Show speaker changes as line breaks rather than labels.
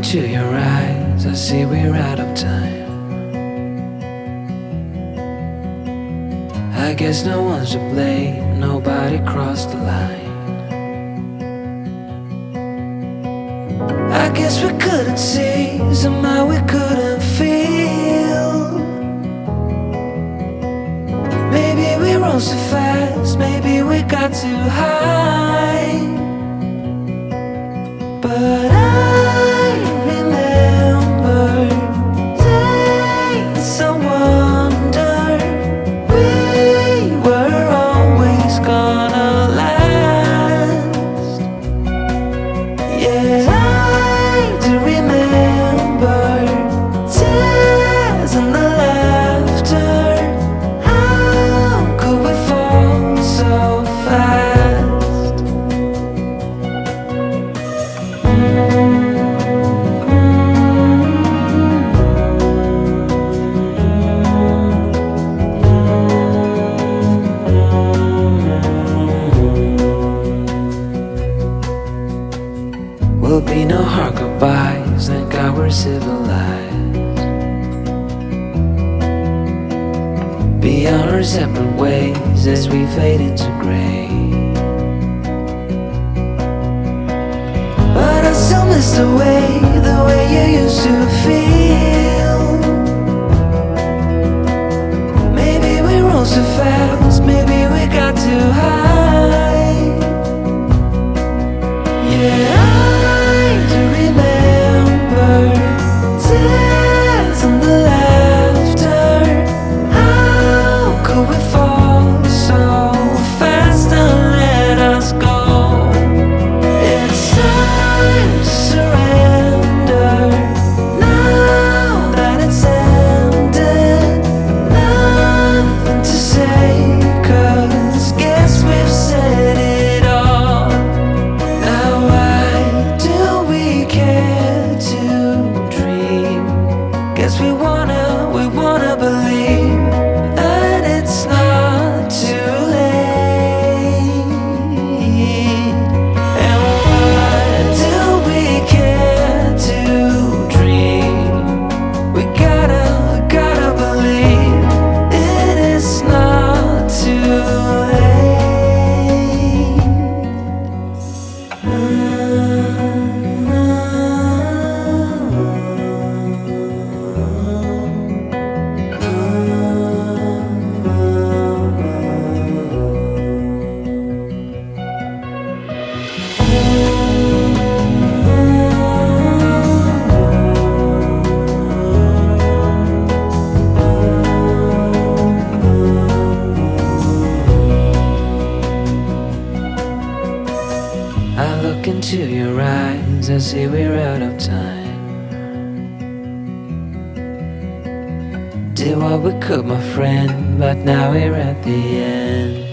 into your eyes, I see we're out of time. I guess no one's to blame, nobody crossed the line. I guess we couldn't see, somehow we couldn't feel. Maybe we rose too fast, maybe we got too high. But I remember days I wonder we were always gonna last. Yeah, I do remember tears and the laughter. How could we fall so fast? Will be no hard goodbyes, thank God we're civilized. Be on our separate ways as we fade into gray. But I still miss the way you used to feel. Maybe we rose too fast, maybe we got too high. Yeah, I do remember tears and the laughter. How could we fall so fast and let us go? It's time to surrender. Now that it's ended, nothing to say, 'cause guess we've said it all. Now why do we care to dream? Guess we wanna believe that it's not too late. And why do we care to dream? We gotta believe it is not too late. I look into your eyes, I see we're out of time. Did what we could, my friend, but now we're at the end.